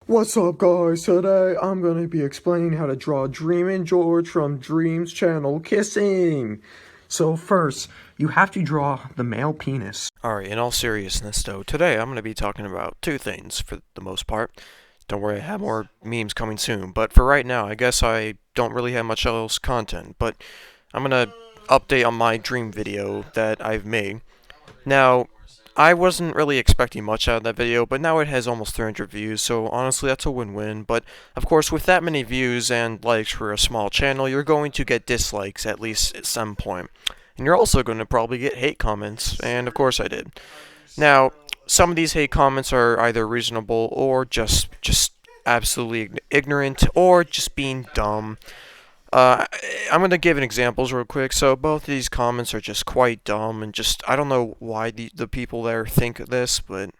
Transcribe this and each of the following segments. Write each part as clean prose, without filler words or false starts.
What's up, guys? Today I'm gonna be explaining how to draw Dream and George from Dream's channel Kissing. So first, you have to draw the male penis. Alright, in all seriousness though, today I'm going to be talking about two things for the most part. Don't worry, I have more memes coming soon, but for right now, I guess I don't really have much else content, but I'm going to update on my dream video that I've made. Now, I wasn't really expecting much out of that video, but now it has almost 300 views, so honestly that's a win-win, but of course with that many views and likes for a small channel, you're going to get dislikes at least at some point. And you're also going to probably get hate comments, and of course I did. Now, some of these hate comments are either reasonable or just absolutely ignorant or just being dumb. Uh, I'm going to give an examples real quick. So both of these comments are just quite dumb and just I don't know why the people there think this, but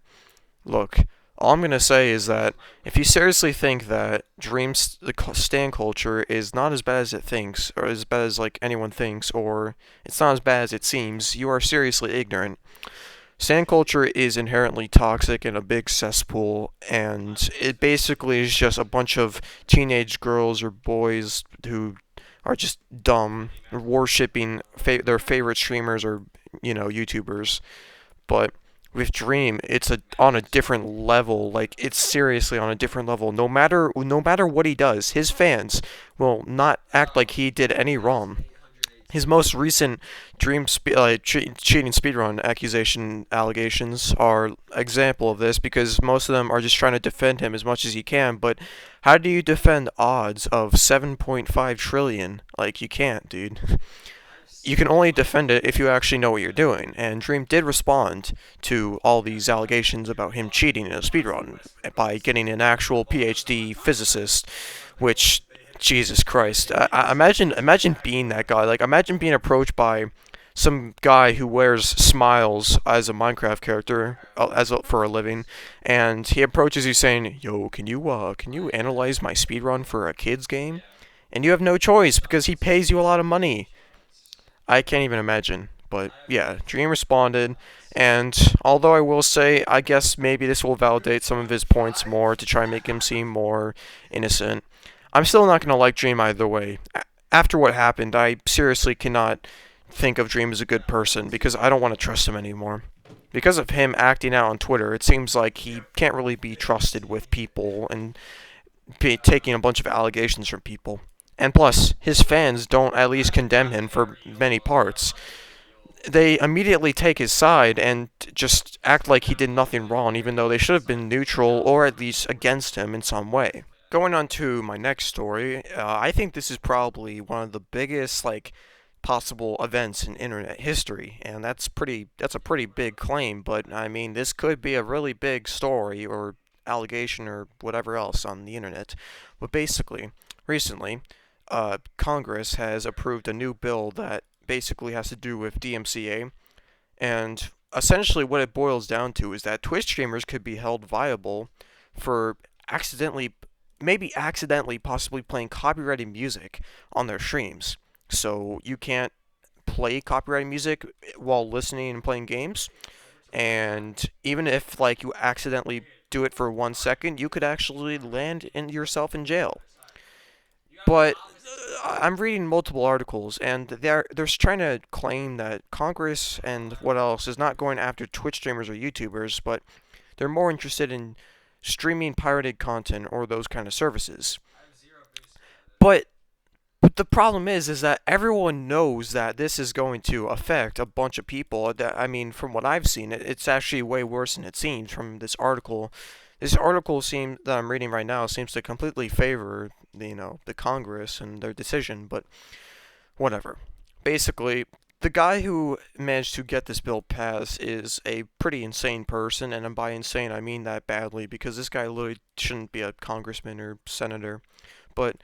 look, all I'm going to say is that if you seriously think that the stan culture is not as bad as it thinks, or as bad as like anyone thinks, or it's not as bad as it seems, you are seriously ignorant. Stan culture is inherently toxic and a big cesspool, and it basically is just a bunch of teenage girls or boys who are just dumb, worshipping their favorite streamers or YouTubers. But with Dream, it's on a different level. Like it's seriously on a different level. No matter what he does, his fans will not act like he did any wrong. His most recent cheating speedrun allegations are example of this because most of them are just trying to defend him as much as he can. But how do you defend odds of 7.5 trillion? Like you can't, dude. You can only defend it if you actually know what you're doing. And Dream did respond to all these allegations about him cheating in a speedrun by getting an actual PhD physicist, which Jesus Christ, imagine being that guy. Like imagine being approached by some guy who wears smiles as a Minecraft character for a living, and he approaches you saying, "Yo, can you analyze my speedrun for a kids game?" And you have no choice because he pays you a lot of money. I can't even imagine. But yeah, Dream responded, and although I will say, I guess maybe this will validate some of his points more to try and make him seem more innocent. I'm still not going to like Dream either way. After what happened, I seriously cannot think of Dream as a good person because I don't want to trust him anymore. Because of him acting out on Twitter, it seems like he can't really be trusted with people and taking a bunch of allegations from people. And plus, his fans don't at least condemn him for many parts. They immediately take his side and just act like he did nothing wrong, even though they should have been neutral or at least against him in some way. Going on to my next story, I think this is probably one of the biggest possible events in internet history, and that's a pretty big claim. But I mean, this could be a really big story or allegation or whatever else on the internet. But basically, recently, Congress has approved a new bill that basically has to do with DMCA, and essentially what it boils down to is that Twitch streamers could be held viable for accidentally, maybe accidentally, possibly playing copyrighted music on their streams. So you can't play copyrighted music while listening and playing games, and even if you accidentally do it for 1 second, you could actually land yourself in jail. But I'm reading multiple articles, and they're trying to claim that Congress and what else is not going after Twitch streamers or YouTubers, but they're more interested in streaming pirated content or those kind of services. But the problem is that everyone knows that this is going to affect a bunch of people. I mean, from what I've seen, it's actually way worse than it seems from this article. This article that I'm reading right now seems to completely favor the Congress and their decision, but whatever. Basically, the guy who managed to get this bill passed is a pretty insane person, and by insane I mean that badly because this guy literally shouldn't be a congressman or senator. But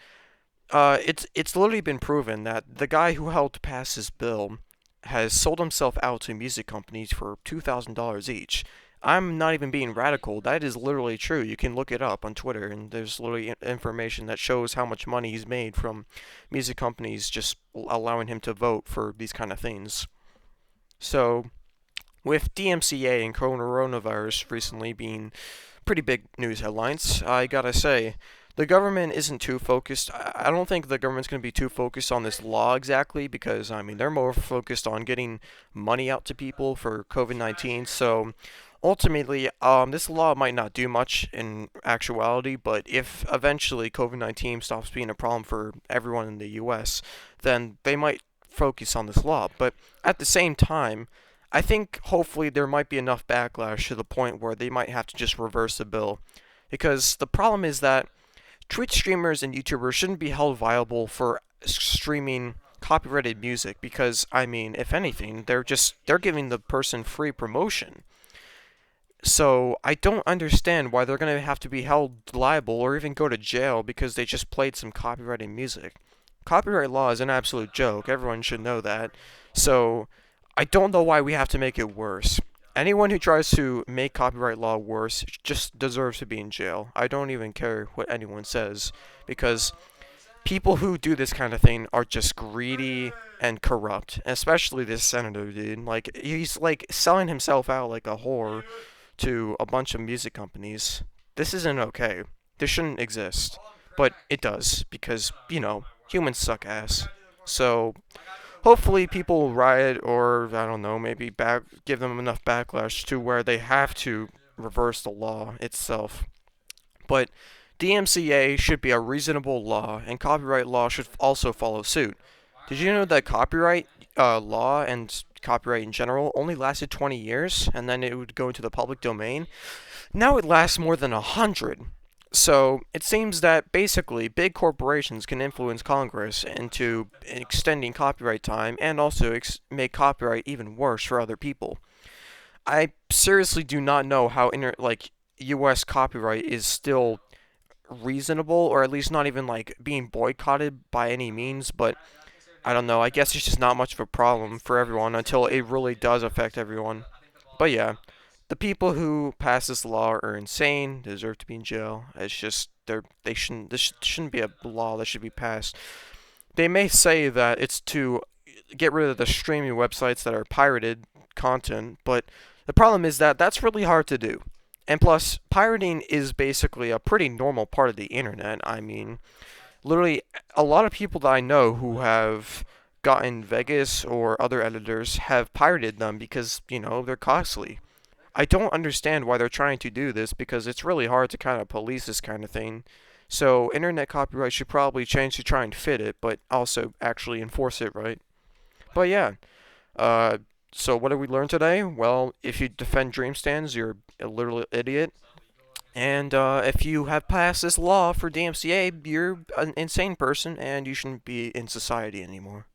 it's literally been proven that the guy who helped pass this bill has sold himself out to music companies for $2,000 each. I'm not even being radical. That is literally true. You can look it up on Twitter, and there's literally information that shows how much money he's made from music companies just allowing him to vote for these kind of things. So, with DMCA and coronavirus recently being pretty big news headlines. I gotta say, the government isn't too focused. I don't think the government's going to be too focused on this law exactly because, I mean, they're more focused on getting money out to people for COVID-19. So ultimately, this law might not do much in actuality, but if eventually COVID-19 stops being a problem for everyone in the US, then they might focus on this law. But at the same time, I think hopefully there might be enough backlash to the point where they might have to just reverse the bill. Because the problem is that Twitch streamers and YouTubers shouldn't be held liable for streaming copyrighted music because I mean, if anything, they're giving the person free promotion. So I don't understand why they're going to have to be held liable or even go to jail because they just played some copyrighted music. Copyright law is an absolute joke. Everyone should know that. So I don't know why we have to make it worse. Anyone who tries to make copyright law worse just deserves to be in jail. I don't even care what anyone says because people who do this kind of thing are just greedy and corrupt. Especially this senator dude. Like he's like selling himself out like a whore to a bunch of music companies. This isn't okay. This shouldn't exist. But it does because, humans suck ass. So hopefully people will riot or I don't know, maybe give them enough backlash to where they have to reverse the law itself. But DMCA should be a reasonable law, and copyright law should also follow suit. Did you know that copyright law and copyright in general only lasted 20 years, and then it would go into the public domain? Now it lasts more than 100. So it seems that basically big corporations can influence Congress into extending copyright time and also make copyright even worse for other people. I seriously do not know how U.S. copyright is still reasonable, or at least not even like being boycotted by any means. But I don't know. I guess it's just not much of a problem for everyone until it really does affect everyone. But yeah, the people who pass this law are insane. They deserve to be in jail. It's just they shouldn't. This shouldn't be a law that should be passed. They may say that it's to get rid of the streaming websites that are pirated content, but the problem is that that's really hard to do. And plus, pirating is basically a pretty normal part of the internet. I mean, literally, a lot of people that I know who have gotten Vegas or other editors have pirated them because, they're costly. I don't understand why they're trying to do this because it's really hard to kind of police this kind of thing. So, internet copyright should probably change to try and fit it, but also actually enforce it right. But yeah, uh, so what did we learn today? Well, if you defend dream stands, you're a literal idiot. And if you have passed this law for DMCA, you're an insane person and you shouldn't be in society anymore.